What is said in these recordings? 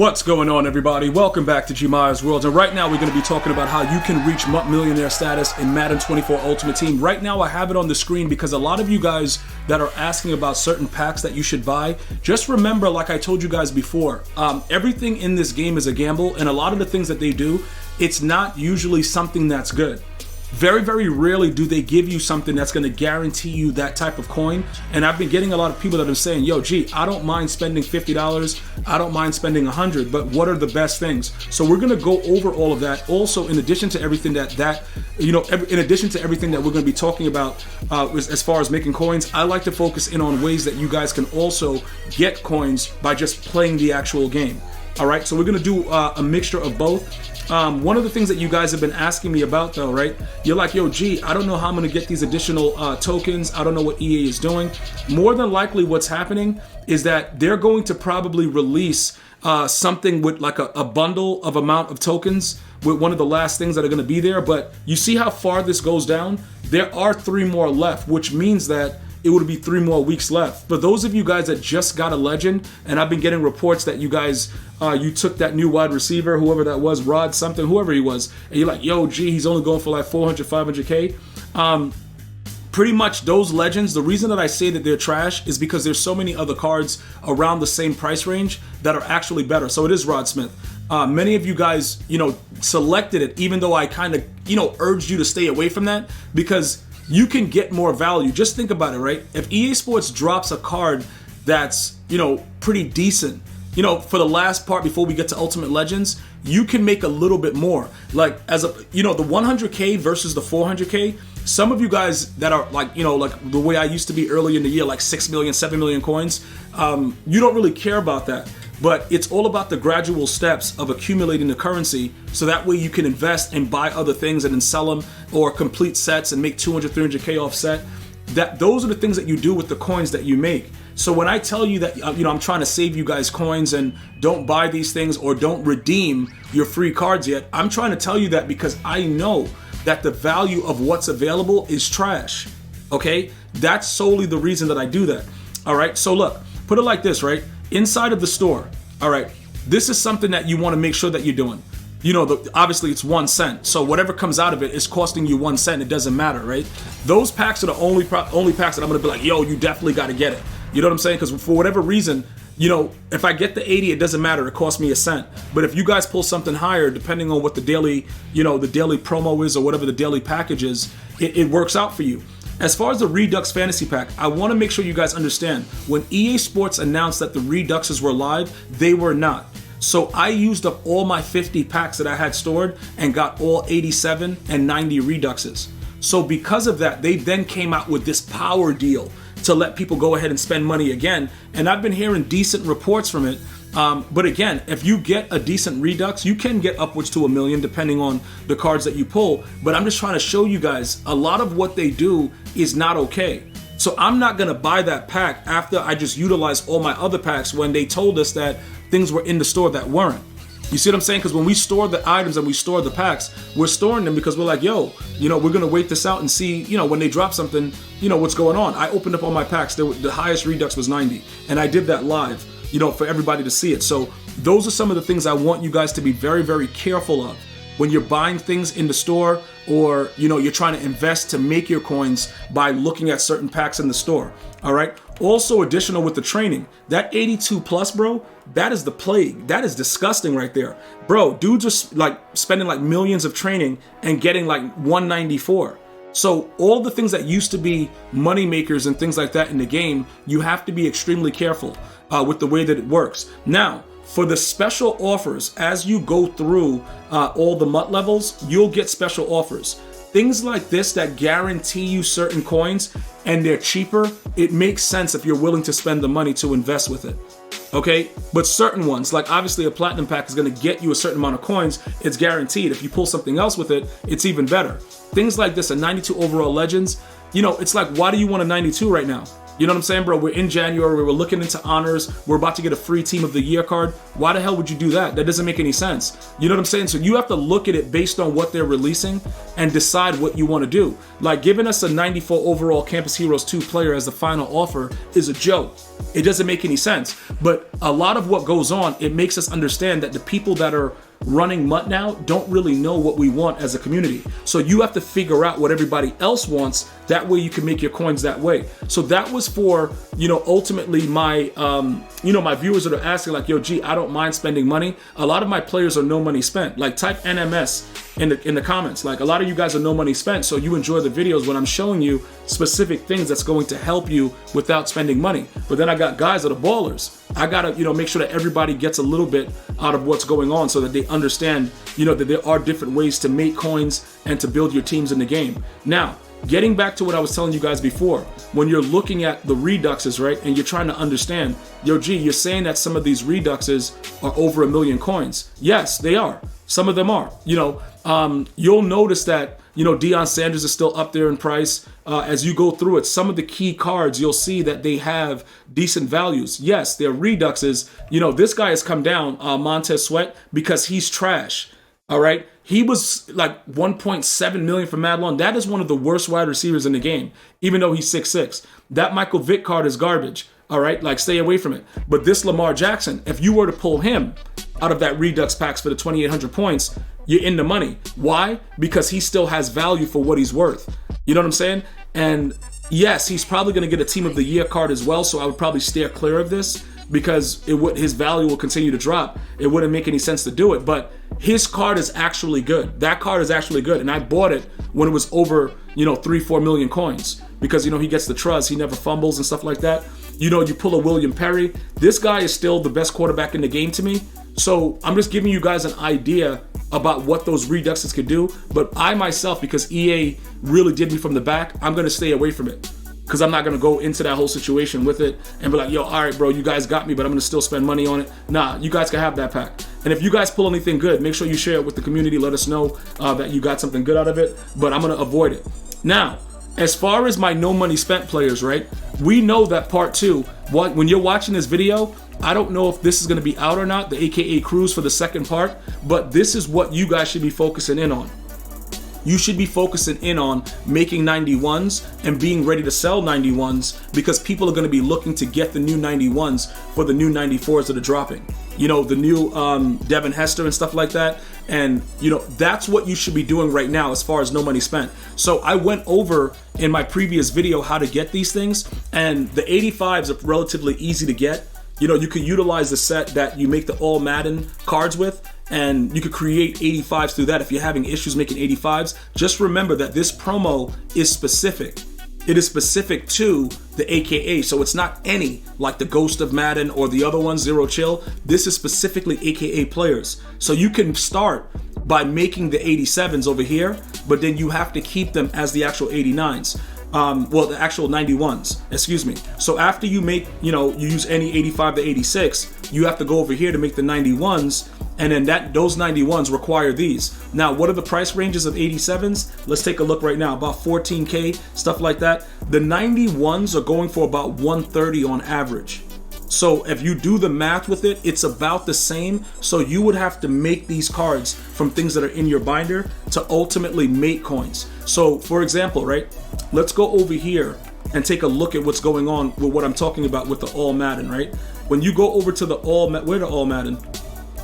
What's going on, everybody? Welcome back to GmiasWorld, and right now we're going to be talking about how you can reach MUT Millionaire status in Madden 24 Ultimate Team. Right now I have it on the screen because a lot of you guys that are asking about certain packs that you should buy, just remember, like I told you guys before, everything in this game is a gamble, and a lot of the things that they do, it's not usually something that's good. Very, very rarely do they give you something that's going to guarantee you that type of coin. And I've been getting a lot of people that are saying, yo, gee, I don't mind spending $50. I don't mind spending $100, but what are the best things? So we're going to go over all of that. Also, in addition to everything in addition to everything that we're going to be talking about as far as making coins, I like to focus in on ways that you guys can also get coins by just playing the actual game. All right, so we're going to do a mixture of both. One of the things that you guys have been asking me about, though, right? You're like, yo, gee, I don't know how I'm going to get these additional tokens. I don't know what EA is doing. More than likely what's happening is that they're going to probably release something with like a bundle of amount of tokens with one of the last things that are going to be there. But you see how far this goes down? There are 3 more left, which means that it would be 3 more weeks left. For those of you guys that just got a legend, and I've been getting reports that you guys, you took that new wide receiver, whoever that was, Rod something, whoever he was, and you're like, yo, gee, he's only going for like 400, 500K. Pretty much those legends, the reason that I say that they're trash is because there's so many other cards around the same price range that are actually better. So it is Rod Smith. Many of you guys, selected it, even though I kind of, urged you to stay away from that, because you can get more value. Just think about it, right? If EA Sports drops a card that's, pretty decent, for the last part before we get to Ultimate Legends, you can make a little bit more. Like as a, the 100K versus the 400K, some of you guys that are like, like the way I used to be early in the year, like 6 million, 7 million coins, you don't really care about that. But it's all about the gradual steps of accumulating the currency, so that way you can invest and buy other things and then sell them, or complete sets and make 200, 300K offset. Those are the things that you do with the coins that you make. So when I tell you that, I'm trying to save you guys coins and don't buy these things or don't redeem your free cards yet, I'm trying to tell you that because I know that the value of what's available is trash. Okay? That's solely the reason that I do that. All right? So look, put it like this, right? Inside of the store, all right, this is something that you want to make sure that you're doing. Obviously it's 1 cent, so whatever comes out of it is costing you 1 cent. It doesn't matter, right? Those packs are the only packs that I'm gonna be like, yo, you definitely got to get it. You know what I'm saying? Because for whatever reason, if I get the 80, it doesn't matter. It costs me 1 cent. But if you guys pull something higher, depending on what the daily, the daily promo is or whatever the daily package is, it works out for you. As far as the Redux Fantasy Pack, I want to make sure you guys understand, when EA Sports announced that the Reduxes were live, they were not. So I used up all my 50 packs that I had stored and got all 87 and 90 Reduxes. So because of that, they then came out with this power deal to let people go ahead and spend money again. And I've been hearing decent reports from it. But again, if you get a decent Redux, you can get upwards to 1 million depending on the cards that you pull. But I'm just trying to show you guys, a lot of what they do is not okay. So I'm not gonna buy that pack after I just utilized all my other packs when they told us that things were in the store that weren't. You see what I'm saying? Because when we store the items and we store the packs, we're storing them because we're like, yo, we're gonna wait this out and see, when they drop something, what's going on. I opened up all my packs. The highest Redux was 90, and I did that live, for everybody to see it. So those are some of the things I want you guys to be very, very careful of when you're buying things in the store, or you're trying to invest to make your coins by looking at certain packs in the store. All right. Also, additional with the training, that 82 plus, bro, that is the plague. That is disgusting right there, bro. Dudes are like spending like millions of training and getting like 194. So all the things that used to be money makers and things like that in the game, you have to be extremely careful with the way that it works. Now, for the special offers, as you go through all the MUT levels, you'll get special offers. Things like this that guarantee you certain coins and they're cheaper, it makes sense if you're willing to spend the money to invest with it. Okay, but certain ones, like obviously a platinum pack is going to get you a certain amount of coins. It's guaranteed. If you pull something else with it, it's even better. Things like this, a 92 overall legends, it's like, why do you want a 92 right now? You know what I'm saying, bro? We're in January, we're looking into honors, we're about to get a free Team of the Year card. Why the hell would you do that? That doesn't make any sense. You know what I'm saying? So you have to look at it based on what they're releasing and decide what you want to do. Like giving us a 94 overall Campus Heroes 2 player as the final offer is a joke. It doesn't make any sense. But a lot of what goes on, it makes us understand that the people that are running MUT now don't really know what we want as a community. So you have to figure out what everybody else wants. That way you can make your coins that way. So that was for, you know, ultimately my, you know, my viewers that are asking like, yo, G, I don't mind spending money. A lot of my players are no money spent. Like type NMS in the comments. Like a lot of you guys are no money spent. So you enjoy the videos when I'm showing you specific things that's going to help you without spending money. But then I got guys that are ballers. I gotta, you know, make sure that everybody gets a little bit out of what's going on so that they understand, you know, that there are different ways to make coins and to build your teams in the game. Now, getting back to what I was telling you guys before, when you're looking at the reduxes, right, and you're trying to understand, yo, G, you're saying that some of these reduxes are over 1 million coins. Yes, they are. Some of them are. You know, you'll notice that, you know, Deion Sanders is still up there in price. As you go through it, some of the key cards, you'll see that they have decent values. Yes, they're reduxes. You know, this guy has come down, Montez Sweat, because he's trash. All right. He was like 1.7 million for Madden. That is one of the worst wide receivers in the game, even though he's 6'6". That Michael Vick card is garbage. All right. Like, stay away from it. But this Lamar Jackson, if you were to pull him out of that Redux packs for the 2,800 points, you're in the money. Why? Because he still has value for what he's worth. You know what I'm saying? And yes, he's probably going to get a Team of the Year card as well. So I would probably steer clear of this because his value will continue to drop. It wouldn't make any sense to do it. But his card is actually good. That card is actually good. And I bought it when it was over, you know, 3-4 million coins because, you know, he gets the trust. He never fumbles and stuff like that. You know, you pull a William Perry. This guy is still the best quarterback in the game to me. So I'm just giving you guys an idea about what those reduxes could do. But I myself, because EA really did me from the back, I'm going to stay away from it. Because I'm not going to go into that whole situation with it and be like, yo, all right, bro, you guys got me, but I'm going to still spend money on it. Nah, you guys can have that pack. And if you guys pull anything good, make sure you share it with the community. Let us know that you got something good out of it. But I'm going to avoid it. Now, as far as my no money spent players, right? We know that part 2, when you're watching this video, I don't know if this is going to be out or not, the AKA cruise for the second part, but this is what you guys should be focusing in on. You should be focusing in on making 91s and being ready to sell 91s because people are going to be looking to get the new 91s for the new 94s that are dropping. You know, the new Devin Hester and stuff like that. And, you know, that's what you should be doing right now as far as no money spent. So I went over in my previous video how to get these things, and the 85s are relatively easy to get. You know, you could utilize the set that you make the all Madden cards with, and you could create 85s through that if you're having issues making 85s. Just remember that this promo is specific. It is specific to the AKA, so it's not any like the Ghost of Madden or the other one, Zero Chill. This is specifically AKA players. So you can start by making the 87s over here, but then you have to keep them as the actual 89s. Well, the actual 91s, excuse me. So after you make, you know, you use any 85 to 86, you have to go over here to make the 91s, and then those 91s require these. Now, what are the price ranges of 87s? Let's take a look right now. About 14K, stuff like that. The 91s are going for about 130 on average. So if you do the math with it, it's about the same. So you would have to make these cards from things that are in your binder to ultimately make coins. So for example, right, let's go over here and take a look at what's going on with what I'm talking about with the all Madden, right? When you go over to the where the all Madden?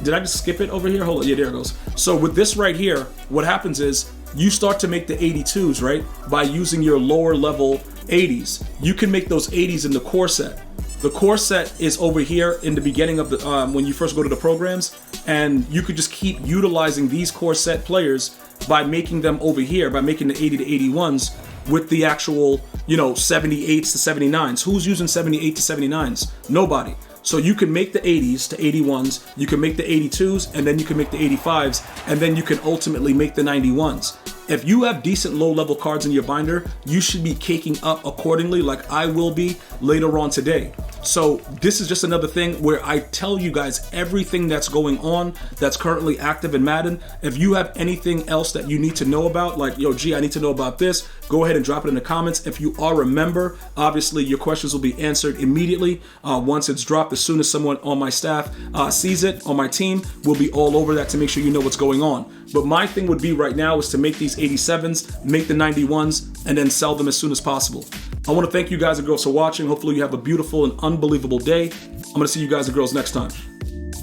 Did I just skip it over here? Hold on, yeah, there it goes. So with this right here, what happens is you start to make the 82s, right? By using your lower level 80s. You can make those 80s in the core set. The core set is over here in the beginning of the when you first go to the programs, and you could just keep utilizing these core set players by making them over here, by making the 80 to 81s with the actual, you know, 78s to 79s. Who's using 78 to 79s? Nobody. So you can make the 80s to 81s, you can make the 82s, and then you can make the 85s, and then you can ultimately make the 91s. If you have decent low-level cards in your binder, you should be caking up accordingly like I will be later on today. So this is just another thing where I tell you guys everything that's going on that's currently active in Madden. If you have anything else that you need to know about, like, yo, gee, I need to know about this, go ahead and drop it in the comments. If you are a member, obviously your questions will be answered immediately once it's dropped. As soon as someone on my staff sees it on my team, we'll be all over that to make sure you know what's going on. But my thing would be right now is to make these 87s, make the 91s, and then sell them as soon as possible. I want to thank you guys and girls for watching. Hopefully you have a beautiful and unbelievable day. I'm going to see you guys and girls next time.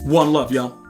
One love, y'all.